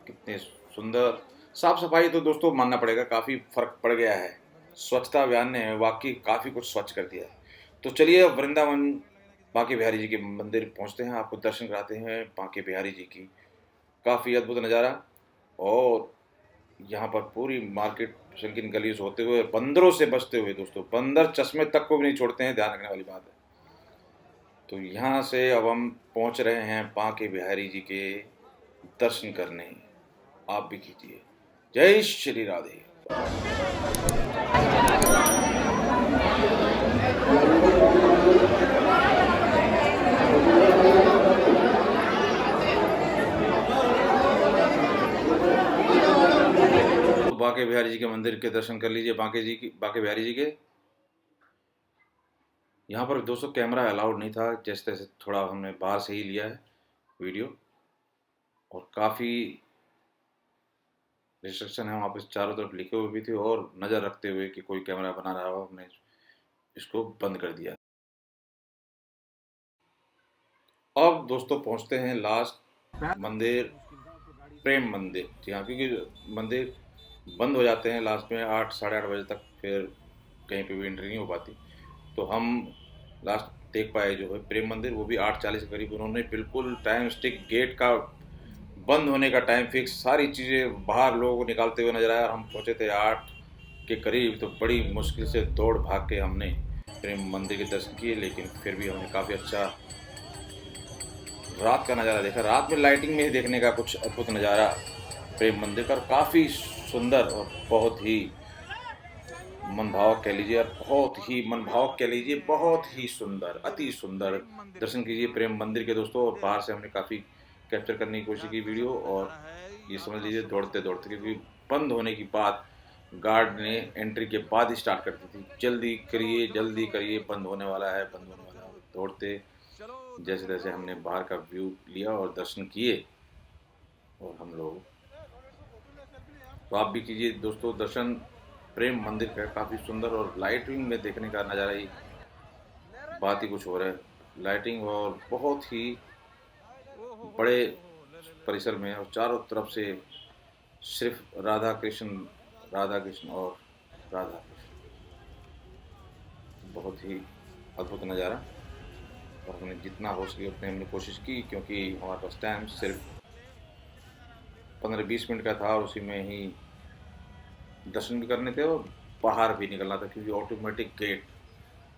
कितने सुंदर साफ़ सफाई तो दोस्तों मानना पड़ेगा, काफ़ी फ़र्क पड़ गया है। स्वच्छता अभियान ने वाकई काफ़ी कुछ स्वच्छ कर दिया है। तो चलिए वृंदावन बांके बिहारी जी के मंदिर पहुंचते हैं, आपको दर्शन कराते हैं बांके बिहारी जी की। काफ़ी अद्भुत नज़ारा। और यहाँ पर पूरी मार्केट संकीर्ण गलियों से होते हुए, बंदरों से बचते हुए दोस्तों, बंदर चश्मे तक को भी नहीं छोड़ते हैं, ध्यान रखने वाली बात है। तो यहाँ से अब हम पहुँच रहे हैं बांके बिहारी जी के दर्शन करने। आप भी कीजिए। जय श्री राधे। बांके बिहारी जी के मंदिर के दर्शन कर लीजिए। बांके बिहारी जी के यहाँ पर दोस्तों कैमरा अलाउड नहीं था, जैसे तैसे थोड़ा हमने बाहर से ही लिया है वीडियो। और काफ़ी रिस्ट्रिक्शन है वहाँ पे, चारों तरफ लिखे हुए भी थे। और नज़र रखते हुए कि कोई कैमरा बना रहा हो, हमने इसको बंद कर दिया। अब दोस्तों पहुँचते हैं लास्ट मंदिर, प्रेम मंदिर। जी हाँ, क्योंकि मंदिर बंद हो जाते हैं लास्ट में 8 साढ़े 8 बजे तक, फिर कहीं पे भी एंट्री नहीं हो पाती। तो हम लास्ट देख पाए जो है प्रेम मंदिर, वो भी 8:40 के करीब। उन्होंने बिल्कुल टाइम स्टिक, गेट का बंद होने का टाइम फिक्स, सारी चीज़ें बाहर लोगों को निकालते हुए नजर आया। हम पहुँचे थे 8 के करीब, तो बड़ी मुश्किल से दौड़ भाग के हमने प्रेम मंदिर के दर्शन किए। लेकिन फिर भी हमने काफ़ी अच्छा रात का नज़ारा देखा। रात में लाइटिंग में ही देखने का कुछ अद्भुत नज़ारा प्रेम मंदिर का, काफ़ी सुंदर और बहुत ही मनभावक कह लीजिए, और बहुत ही मनभावक कह लीजिए, बहुत ही सुंदर, अति सुंदर। दर्शन कीजिए प्रेम मंदिर के दोस्तों। और बाहर से हमने काफ़ी कैप्चर करने की कोशिश की वीडियो। और ये समझ लीजिए दौड़ते दौड़ते, क्योंकि बंद होने की बात गार्ड ने एंट्री के बाद ही स्टार्ट कर दी थी, जल्दी करिए, बंद होने वाला है। दौड़ते जैसे तैसे हमने बाहर का व्यू लिया और दर्शन किए। और हम लोग, तो आप भी कीजिए दोस्तों दर्शन प्रेम मंदिर का। काफ़ी सुंदर और लाइटिंग में देखने का नज़ारा ही बात ही कुछ हो रहा है। लाइटिंग और बहुत ही बड़े परिसर में, और चारों तरफ से सिर्फ राधा कृष्ण और राधा कृष्ण। बहुत ही अद्भुत नज़ारा। और हमने जितना हो सके उतने हमने कोशिश की, क्योंकि हमारे पास टाइम सिर्फ 15-20 मिनट का था, और उसी में ही दर्शन भी करने थे और बाहर भी निकलना था, क्योंकि ऑटोमेटिक गेट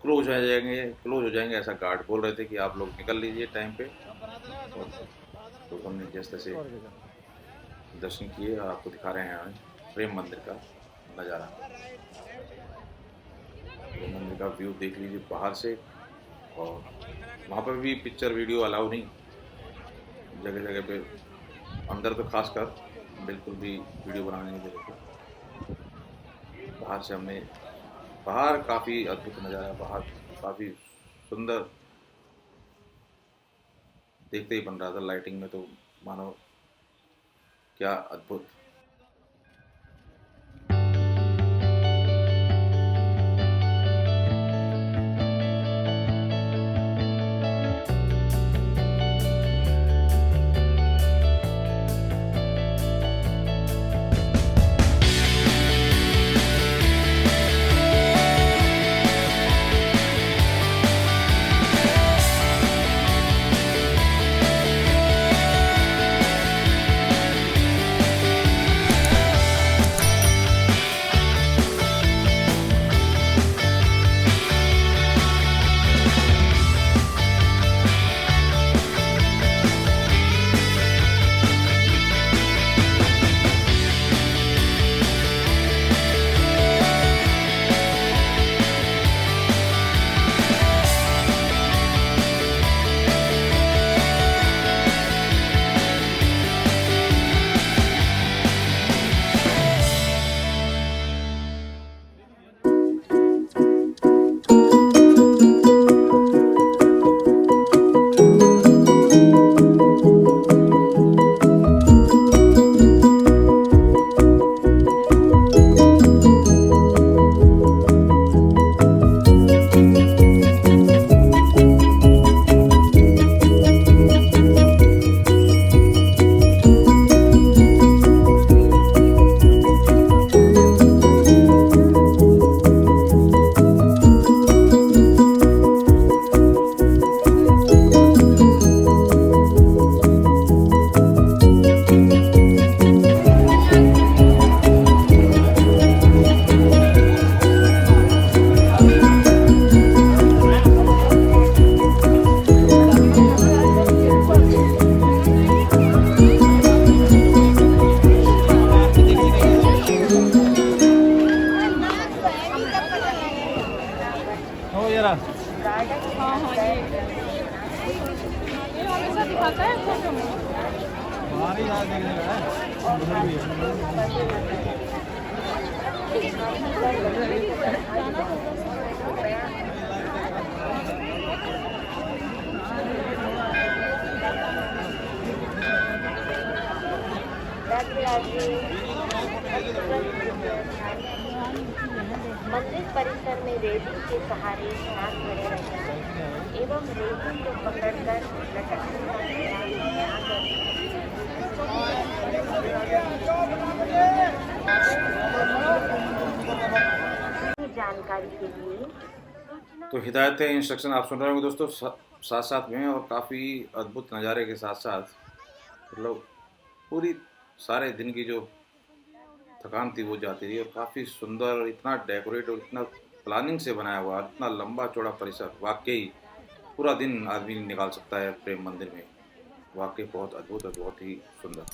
क्लोज हो जाएंगे ऐसा गार्ड बोल रहे थे कि आप लोग निकल लीजिए टाइम पे। तो हमने जैसे तैसे दर्शन किए और आपको दिखा रहे हैं प्रेम मंदिर का नज़ारा। प्रेम मंदिर का व्यू देख लीजिए बाहर से। और वहाँ पर भी पिक्चर वीडियो अलाउ नहीं, जगह जगह पे, अंदर तो खासकर बिल्कुल भी वीडियो बनाने नहीं दे रहे थे। बाहर से हमने, बाहर काफ़ी अद्भुत नज़ारा, बाहर काफ़ी सुंदर देखते ही बन रहा था। लाइटिंग में तो मानो क्या अद्भुत। दिखाता है फोटो में। हमारे यहाँ देखने का है उधर भी है। मंदिर परिसर में रेलिंग के सहारे स्नान बने रहेंगे एवं रेलिंग को पकड़कर जानकारी के लिए तो हिदायतें इंस्ट्रक्शन आप सुन रहे होंगे दोस्तों, साथ साथ में, और काफ़ी अद्भुत नज़ारे के साथ साथ मतलब पूरी सारे दिन की जो थकान थी वो जाती रही, और काफ़ी सुंदर, इतना डेकोरेट और इतना प्लानिंग से बनाया हुआ, इतना लंबा चौड़ा परिसर, वाकई पूरा दिन आदमी निकाल सकता है प्रेम मंदिर में। वाकई बहुत अद्भुत और बहुत ही सुंदर।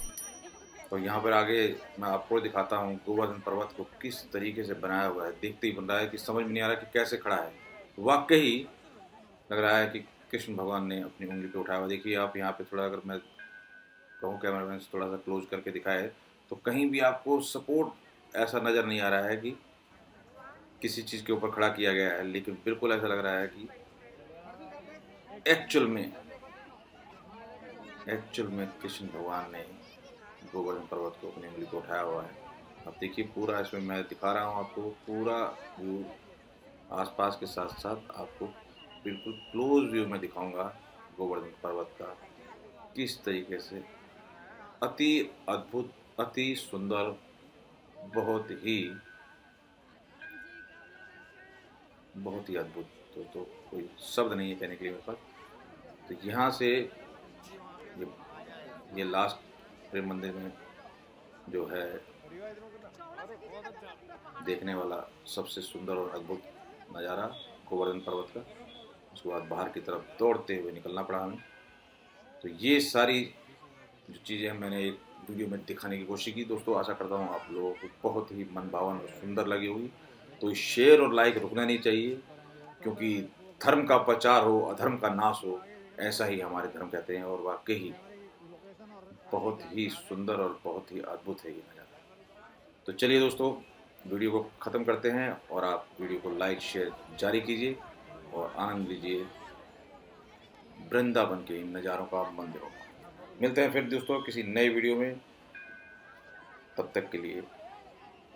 और यहाँ पर आगे मैं आपको दिखाता हूँ गोवर्धन पर्वत को किस तरीके से बनाया हुआ है। देखते ही बन रहा है कि समझ में नहीं आ रहा कि कैसे खड़ा है। वाकई लग रहा है कि कृष्ण भगवान ने अपनी उंगली पे उठाया हुआ। देखिए आप यहाँ पे थोड़ा, अगर मैं कहूँ कैमरामैन से थोड़ा सा क्लोज करके दिखाए तो कहीं भी आपको सपोर्ट ऐसा नज़र नहीं आ रहा है कि किसी चीज़ के ऊपर खड़ा किया गया है, लेकिन बिल्कुल ऐसा लग रहा है कि एक्चुअल में कृष्ण भगवान ने गोवर्धन पर्वत को अपनी उंगली को उठाया हुआ है। अब देखिए पूरा इसमें मैं दिखा रहा हूँ आपको, पूरा व्यू आसपास के साथ साथ आपको बिल्कुल क्लोज व्यू में दिखाऊंगा गोवर्धन पर्वत का किस तरीके से अति अद्भुत, अति सुंदर, बहुत ही अद्भुत। तो कोई शब्द नहीं है कहने के लिए मेरे पास। तो यहाँ से ये लास्ट प्रेम मंदिर में जो है देखने वाला सबसे सुंदर और अद्भुत नज़ारा गोवर्धन पर्वत का। उसके बाद बाहर की तरफ दौड़ते हुए निकलना पड़ा हमें। तो ये सारी जो चीज़ें मैंने एक वीडियो में दिखाने की कोशिश की दोस्तों। आशा करता हूँ आप लोगों को बहुत ही मनभावन और सुंदर लगी होगी। तो शेयर और लाइक रुकना नहीं चाहिए, क्योंकि धर्म का प्रचार हो अधर्म का नाश हो, ऐसा ही हमारे धर्म कहते हैं। और वाकई बहुत ही सुंदर और बहुत ही अद्भुत है ये नज़ारा। तो चलिए दोस्तों वीडियो को ख़त्म करते हैं, और आप वीडियो को लाइक शेयर जारी कीजिए और आनंद लीजिए वृंदावन के इन नज़ारों का, मंदिरों का। मिलते हैं फिर दोस्तों किसी नए वीडियो में। तब तक के लिए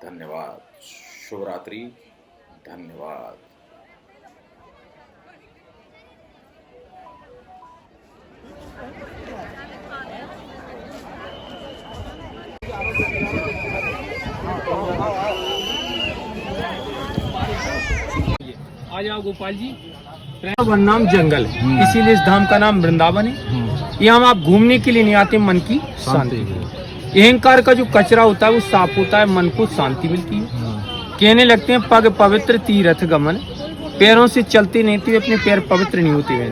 धन्यवाद। शुभ रात्रि। धन्यवाद। आ जाओ गोपाल जी। वन नाम जंगल है, इसीलिए इस धाम का नाम वृंदावन है। यहाँ आप घूमने के लिए नहीं आते, मन की शांति। अहंकार का जो कचरा होता है वो साफ होता है, मन को शांति मिलती है। कहने लगते हैं पग पवित्र तीर्थ गमन, पैरों से चलते नहीं तो अपने पैर पवित्र नहीं होते हैं।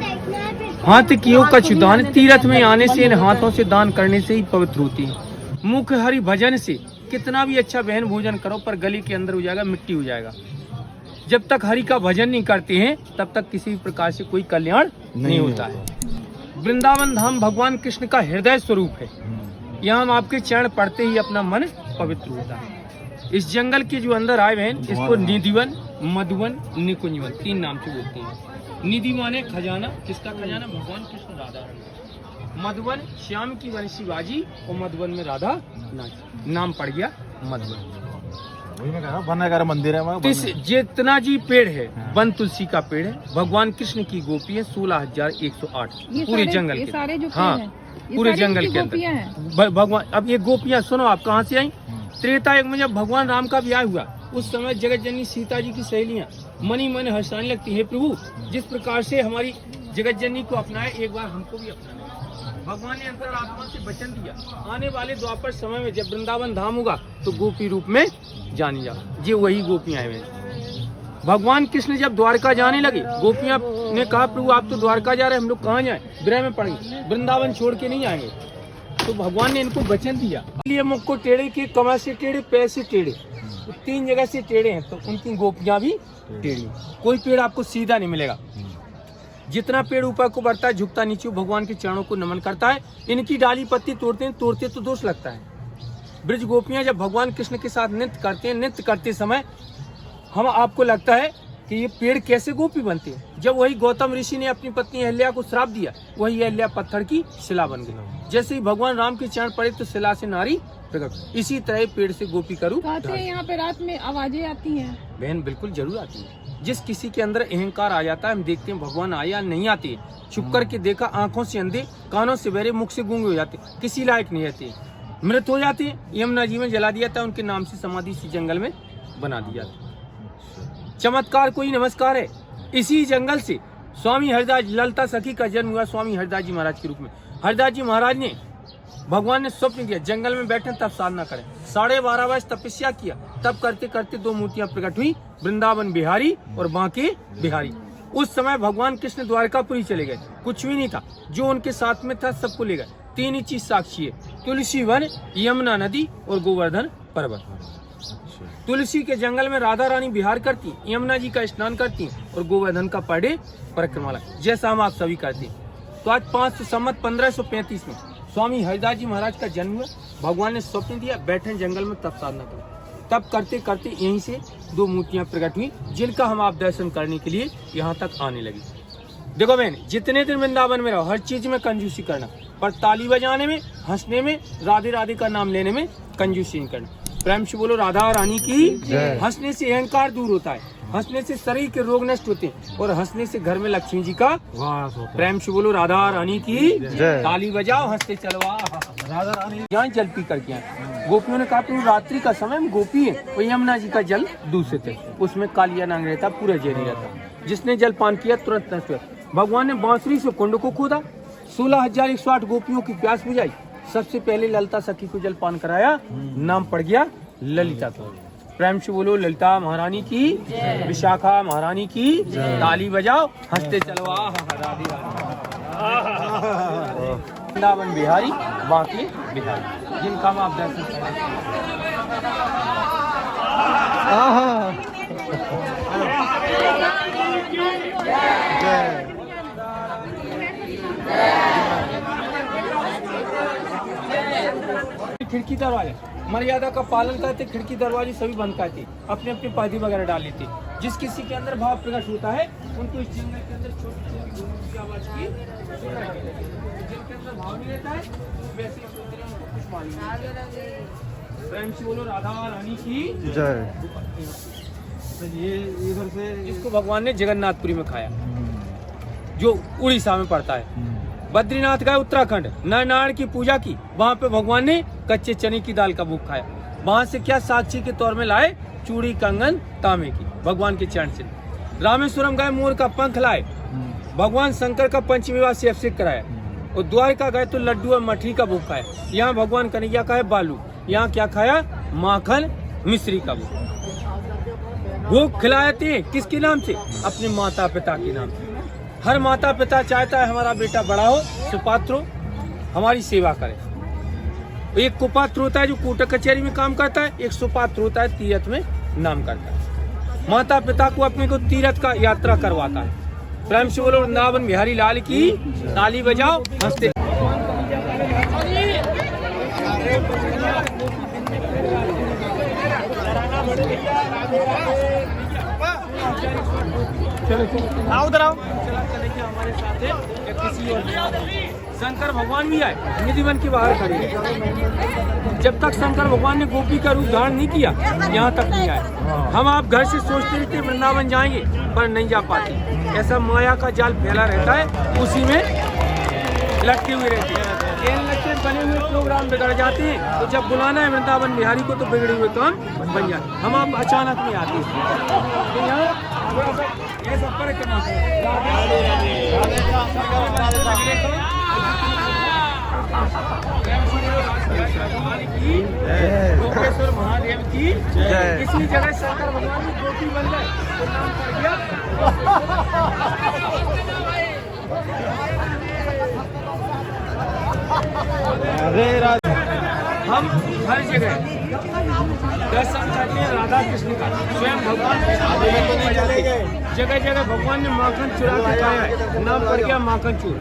हाथ कियो कछु दान, तीर्थ में आने से, इन हाथों से दान करने से ही पवित्र होती है। मुख हरि भजन से कितना भी अच्छा बहन भोजन करो पर गली के अंदर हो जाएगा, मिट्टी हो जाएगा। जब तक हरि का भजन नहीं करते हैं तब तक किसी भी प्रकार से कोई कल्याण नहीं होता है। वृंदावन धाम भगवान कृष्ण का हृदय स्वरूप है। यहाँ हम आपके चरण पड़ते ही अपना मन पवित्र होता है। इस जंगल के जो अंदर आए बहन, इसको निधिवन, मधुवन, निकुंजवन 3 नाम से बोलते हैं। निधि माने खजाना, किसका खजाना? भगवान कृष्ण राधा रानी। मधुवन श्याम की वंशी बाजी, और मधुवन में राधा नाची, नाम पड़ गया मधुवन। वही मैं कह रहा हूँ, बनाकर मंदिर है। तो इस जितना जी पेड़ है वन तुलसी का पेड़ है। भगवान कृष्ण की गोपी है 16,108 पूरे जंगल के। सारे जो हाँ, पूरे जंगल के अंदर भगवान। अब ये गोपियाँ सुनो, आप कहाँ से आई? त्रेता युग में जब भगवान राम का ब्याह हुआ, उस समय जगत जननी सीता जी की सहेलियाँ मनी मन हर्षाने लगती है, प्रभु जिस प्रकार से हमारी जगत जननी को अपनाए, एक बार हमको भी अपनाए। भगवान ने अंतरात्मा से वचन दिया, आने वाले द्वापर समय में जब वृंदावन धाम होगा तो गोपी रूप में जानी जाओ। ये वही गोपियां हैं। भगवान कृष्ण जब द्वारका जाने लगे, गोपियां ने कहा प्रभु आप तो द्वारका जा रहे हैं, हम लोग कहाँ जाएं? विरह में पड़ गए, वृंदावन छोड़ के नहीं आएंगे। तो भगवान ने इनको वचन दिया, इसलिए मुख को टेढ़े किए, कमर से टेढ़े, पैर से टेढ़े, तो 3 जगह से टेढ़े हैं। तो उनकी गोपियां भी टेढ़ी। कोई पेड़ आपको सीधा नहीं मिलेगा। जितना पेड़ ऊपर को बढ़ता है झुकता नीचे भगवान के चरणों को नमन करता है। इनकी डाली पत्ती तोड़ते तो दोष लगता है। ब्रज गोपियां जब भगवान कृष्ण के साथ नृत्य करते हैं, नृत्य करते समय हम आपको लगता है कि ये पेड़ कैसे गोपी बनते हैं। जब वही गौतम ऋषि ने अपनी पत्नी अहल्या को श्राप दिया, वही अहल्या पत्थर की शिला बन गई। जैसे ही भगवान राम के चरण पड़े तो शिला से नारी प्रकट। इसी तरह पेड़ से गोपी करूँ। कहते हैं यहाँ पे रात में आवाजें आती हैं। बहन बिल्कुल जरूर आती है। जिस किसी के अंदर अहंकार आ जाता है, हम देखते हैं भगवान आए या नहीं आते, छुप करके देखा, आंखों से अंधे, कानों से बहरे, मुख से गूंगे हो जाते, किसी लायक नहीं रहते, मृत हो जाते। यमुना जी में जला दिया था, उनके नाम से समाधि इसी जंगल में बना दिया था। चमत्कार कोई नमस्कार है। इसी जंगल से स्वामी हरिदास, ललिता सखी का जन्म हुआ स्वामी हरिदास जी महाराज के रूप में। हरिदास जी महाराज ने, भगवान ने स्वप्न दिया जंगल में बैठे तब साधना करें। 12.5 वर्ष तपस्या किया, तब करते करते 2 मूर्तियां प्रकट हुई, वृंदावन बिहारी और बांके बिहारी। उस समय भगवान कृष्ण द्वारकापुरी चले गए, कुछ भी नहीं था, जो उनके साथ में था सबको ले गए। 3 ही चीज साक्षी है, तुलसी वन, यमुना नदी और गोवर्धन पर्वत। तुलसी के जंगल में राधा रानी विहार करती, यमुना जी का स्नान करती और गोवर्धन का पर डे परिक्रमा, जैसा हम आप सभी करते हैं। तो आज 500 संवत 1535 में स्वामी हरिदास जी महाराज का जन्म हुआ। भगवान ने स्वप्न दिया, बैठे जंगल में तब साधना करो। तब करते करते यहीं से 2 मूर्तियां प्रकट हुई, जिनका हम आप दर्शन करने के लिए यहाँ तक आने लगे। देखो बहन, जितने दिन वृंदावन में रहो, हर चीज में कंजूसी करना, पर ताली बजाने में, हंसने में, राधे राधे का नाम लेने में कंजूसी नहीं करना। प्रेम से बोलो राधा रानी की। हंसने से अहंकार दूर होता है, हंसने से शरीर के रोग नष्ट होते हैं, और हंसने से घर में लक्ष्मी जी का वास होता है। प्रेम से बोलो राधा रानी की। ताली बजाओ, हंसते चलवा राधा रानी। यहाँ जल पी करके आए। गोपियों ने कहा कि रात्रि का समय में गोपी है, और यमुना जी का जल दूषित है, उसमें कालिया नांग रहता, पूरा जहरी रहता। जिसने जल पान किया तुरंत नष्ट हुआ। भगवान ने बांसुरी से कुंड को खोदा, 16,108 गोपियों की प्यास बुझाई। सबसे पहले ललिता सखी को जल पान कराया, नाम पड़ गया ललिता का। प्रेम से बोलो ललिता महारानी की, विशाखा महारानी की। ताली बजाओ, हंसते चलवा राधे राधे। वृंदावन बिहारी, बांके बिहारी, जिनका हम आप दर्शन खिड़की दरवाजे मर्यादा का पालन करते, खिड़की दरवाजे सभी बंद करते, अपने अपने पर्दे वगैरह डाल लेते। जिस किसी के अंदर भाव प्रकट होता है, उनको इस जंगल के अंदर छोटी छोटी आवाज की जिनके अंदर भाव नहीं रहता है, वैसे ही सोच रहे हैं उनको कुछ मालूम। प्रेम से बोलो राधा रानी की जय। ये इधर से इसको भगवान ने जगन्नाथपुरी में खाया, जो उड़ीसा में पड़ता है। बद्रीनाथ गए उत्तराखंड, नरनारायण की पूजा की, वहाँ पे भगवान ने कच्चे चने की दाल का भोग खाया। वहाँ से क्या साक्षी के तौर में लाए, चूड़ी कंगन तांबे की, भगवान के चरण से। रामेश्वरम गए, मोर का पंख लाए, भगवान शंकर का पंचविवाह से अभिषेक कराया। और द्वारका गए तो लड्डू और मठरी का भोग खाया। यहाँ भगवान कन्हैया का है बालू, यहाँ क्या खाया, माखन मिश्री का भोग खिलाए थे। किसके नाम से, अपने माता पिता के नाम से। हर माता पिता चाहता है हमारा बेटा बड़ा हो, सुपात्र हो, हमारी सेवा करे। एक कुपात्र होता है जो कोर्ट कचहरी में काम करता है, एक सुपात्र होता है तीर्थ में नाम करता है। माता पिता को अपने को तीर्थ का यात्रा करवाता है। प्रेम से बोलो वृंदावन बिहारी लाल की। ताली बजाओ, हंसते चलो उधर आओ, हमारे साथ है या किसी और। शंकर भगवान भी आए, निधिवन के बाहर खड़े। जब तक शंकर भगवान ने गोपी का रूप धारण नहीं किया, यहाँ तक नहीं आए। हम आप घर से सोचते रहते वृंदावन जाएंगे, पर नहीं जा पाते। ऐसा माया का जाल फैला रहता है, उसी में लटके हुए रहते हैं। लटके बने हुए प्रोग्राम बिगड़ जाते हैं, तो जब बुलाना है वृंदावन बिहारी को तो बिगड़े हुए काम बन जाते। हम आप अचानक नहीं आते, तो यहाँ ऐसा फर्क करना लोकेश्वर महादेव की। किसी जगह शंकर भगवान की गोपी बन गए तो नाम पड़ गया। हम हर जगह दर्शन करते हैं राधा कृष्ण का। स्वयं भगवान जगह जगह भगवान ने माखन चुरा के खाया है, नाम पड़ गया माखन चूर।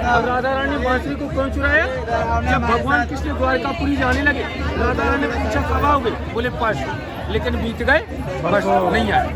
अब राधा रानी ने बांसुरी को क्यों चुराया? जब भगवान कृष्ण द्वारकापुरी जाने लगे, राधा रानी ने पूछा कब आओगे? बोले परसों, लेकिन बीत गए बस नहीं आए।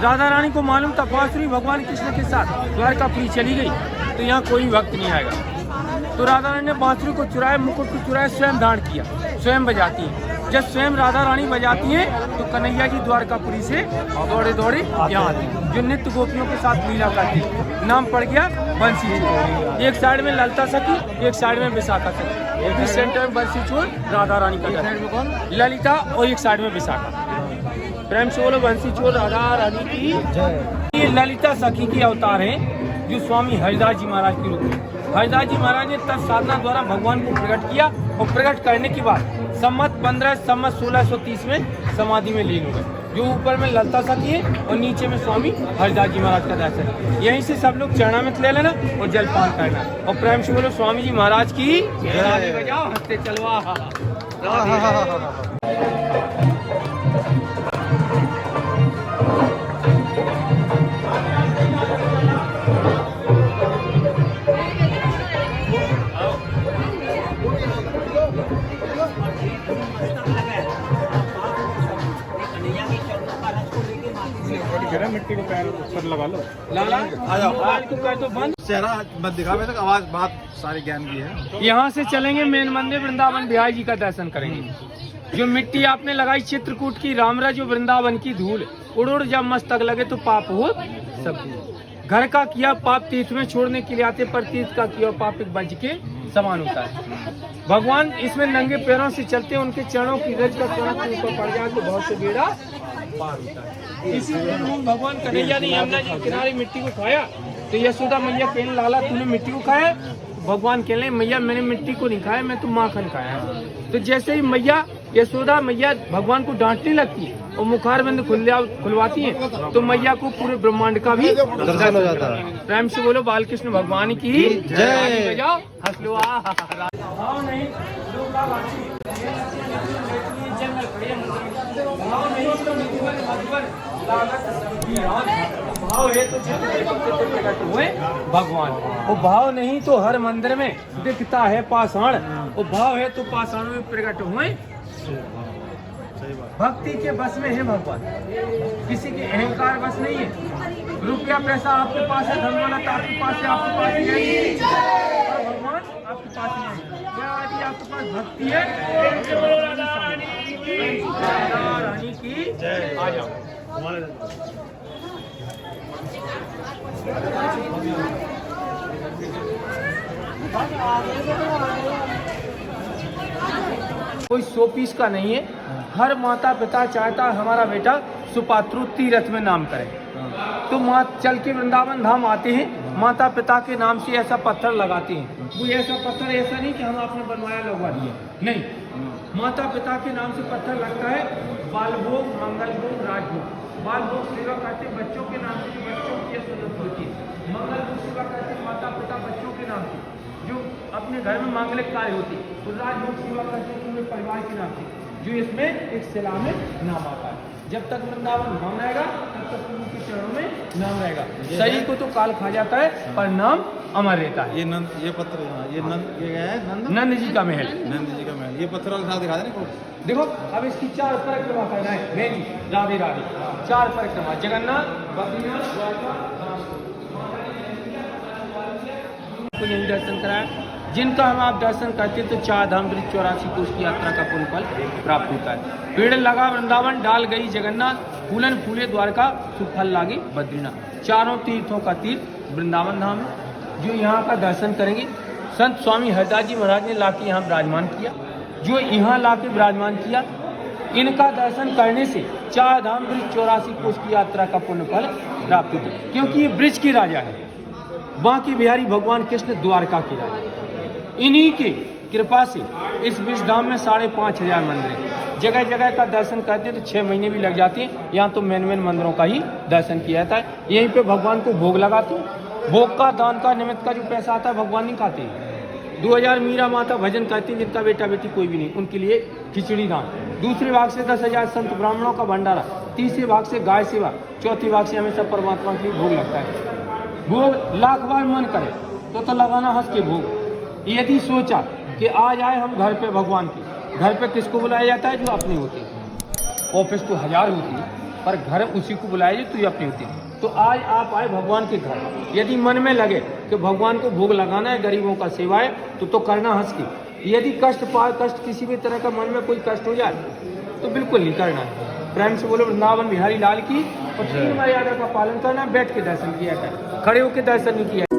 राधा रानी को मालूम था बांसुरी भगवान कृष्ण के साथ द्वारकापुरी चली गई तो यहाँ कोई वक्त नहीं आएगा। तो राधा रानी ने बांसुरी को चुराया, मुकुट को चुराया, स्वयं धारण किया, स्वयं बजाती है। जब स्वयं राधा रानी बजाती हैं तो कन्हैया जी द्वारकापुरी से दौड़े दौड़े यहाँ आते हैं, जो नित्य गोपियों के साथ लीला करती है। नाम पड़ गया बंसी चोर। एक साइड में ललिता सखी, एक साइड में विशाखा सखी, एक सेंटर में बंसी चोर राधा रानी का, ललिता और एक साइड में विशाखा। प्रेम से बोलो बंसी चोर राधा रानी की। ये ललिता सखी की अवतार है जो स्वामी हरिदास जी महाराज के रूप में। हरिदास जी महाराज ने तब साधना द्वारा भगवान को प्रकट किया और प्रकट करने के बाद सम्मत 1630 में समाधि में लीन हो गए। जो ऊपर में ललिता सखी है और नीचे में स्वामी हरिदास जी महाराज का दर्शन है। यहीं से सब लोग चरणामृत ले लेना और जलपान करना और प्रेम से बोलो स्वामी जी महाराज की बजाओ, हंसते चलवा। मिट्टी को पैर पर लगा लो। लाला आ जाओ, आज को कर दो बंद, चेहरा मत दिखावे तक आवाज बात सारे ज्ञान की है। यहाँ से चलेंगे मेन मंदिर वृंदावन बिहारी जी का दर्शन करेंगे। जो मिट्टी आपने लगाई चित्रकूट की, रामराज जो वृंदावन की धूल उड़ उड़ जब मस्तक लगे तो पाप हो सब। घर का किया पाप तीर्थ में छोड़ने के लिए आते, पर तीर्थ का किया पाप एक बज के समान होता है। भगवान इसमें नंगे पैरों से चलते, उनके चरणों की रज का चरण के ऊपर पड़ जाए तो बहुत से बेड़ा पार होता है। इसी भगवान कन्हैया ने यमुना जी किनारे मिट्टी को खाया तो यशोदा मैया कहने लाला तूने मिट्टी को खाया? भगवान कहने मैया मैंने मिट्टी को नहीं खाया, मैं तो माखन खाया। तो जैसे ही मैया यशोदा मैया भगवान को डांटने लगती है और मुखारबंद खुलवाती है तो मैया को पूरे ब्रह्मांड का भी दर्शन हो जाता है। प्रेम से बोलो बालकृष्ण भगवान की जय। बजाओ हंस लो। भाव है तो प्रकट हुए भगवान, वो भाव नहीं तो हर मंदिर में दिखता है पाषाण, वो भाव है तो पाषाण में प्रकट हुए। भक्ति के बस में है भगवान, किसी के अहंकार बस नहीं है। रुपया पैसा आपके पास है, धन दौलत आपके पास है, आपके पास ही है, भगवान आपके पास ही है। क्या आपके पास भक्ति है? रानी की जय। आ जाओ। कोई 100 पीस का नहीं है। हर माता पिता चाहता है हमारा बेटा सुपात्रु तीर्थ में नाम करे, तो माँ चल के वृंदावन धाम आते हैं, माता पिता के नाम से ऐसा पत्थर लगाते हैं। वो ऐसा पत्थर ऐसा नहीं कि हम आपने बनवाया लगवा दिया, नहीं, माता पिता के नाम से पत्थर लगता है। बालभोग, मंगलभोग, राजभोग। बालभोग सेवा करते बच्चों के नाम से, बच्चों की जरूरत होती है। मंगलभोग सेवा करते माता पिता बच्चों के नाम से, जो अपने घर में मांगलिक कार्य होती है। तो राजभोग सेवा करते पूरे परिवार के नाम से, जो इसमें एक शिला में नाम आता है। जब तक वृंदावन नाम रहेगा तब तक प्रभु के चरणों में नाम रहेगा। शरीर को तो काल खा जाता है पर नाम अमर रहता है। ये पत्थर ये है नंद जी का महल, नंद जी का महल। ये पत्थर वाला दिखा देना। देखो अब इसकी 4 परिक्रमा करना है। मैं जी राधे राधे 4 परिक्रमा, जगन्नाथ, बद्रीनाथ, द्वारका को यही दर्शन कराया। जिनका हम आप दर्शन करते तो 4 धाम 84 कोष की यात्रा का पुण्य फल प्राप्त होता है। पेड़ लगा वृंदावन, डाल गई जगन्नाथ, फूलन फूले द्वारका, सुफल लागी बद्रीनाथ। चारों तीर्थों का तीर्थ वृंदावन धाम है, जो यहाँ का दर्शन करेंगे। संत स्वामी हरिदास जी महाराज ने लाके यहाँ विराजमान किया। जो यहाँ लाके विराजमान किया, इनका दर्शन करने से 4 धाम 84 कोष की यात्रा का पुण्य फल प्राप्त होता है। क्योंकि ये ब्रिज की राजा है, बांकी बिहारी भगवान कृष्ण द्वारका के राजा। इन्हीं की कृपा से इस ब्रिज धाम में 5500 मंदिर है। जगह जगह का दर्शन करते तो 6 महीने भी लग जाते हैं। यहाँ तो मेन मंदिरों का ही दर्शन किया जाता है। यहीं पे भगवान को भोग लगाते हैं। भोग का दान का निमित्त का जो पैसा आता है भगवान नहीं खाते। 2000 मीरा माता भजन करती हैं, जिनका बेटा बेटी कोई भी नहीं, उनके लिए खिचड़ी दान दूसरे भाग से 10,000 संत ब्राह्मणों का भंडारा, तीसरे भाग से गाय सेवा, चौथी भाग से हमेशा परमात्मा के लिए भोग लगता है। भोग लाख बार मन करे तो लगाना हंस के भोग। यदि सोचा कि आज आए हम घर पे भगवान के, घर पे किसको बुलाया जाता है? जो अपनी होती है। ऑफिस तो 1000 होती है पर घर उसी को बुलाया जाए तो ये अपनी होती है। तो आज आप आए भगवान के घर, यदि मन में लगे कि भगवान को भोग लगाना है, गरीबों का सेवा है, तो करना हंस के। यदि कष्ट किसी भी तरह का मन में कोई कष्ट हो जाए तो बिल्कुल नहीं करना है। प्रेम से बोलो वृंदावन बिहारी लाल की। और 3 मर्यादा का पालन करना, बैठ के दर्शन किया जाए, खड़े होकर दर्शन नहीं किया।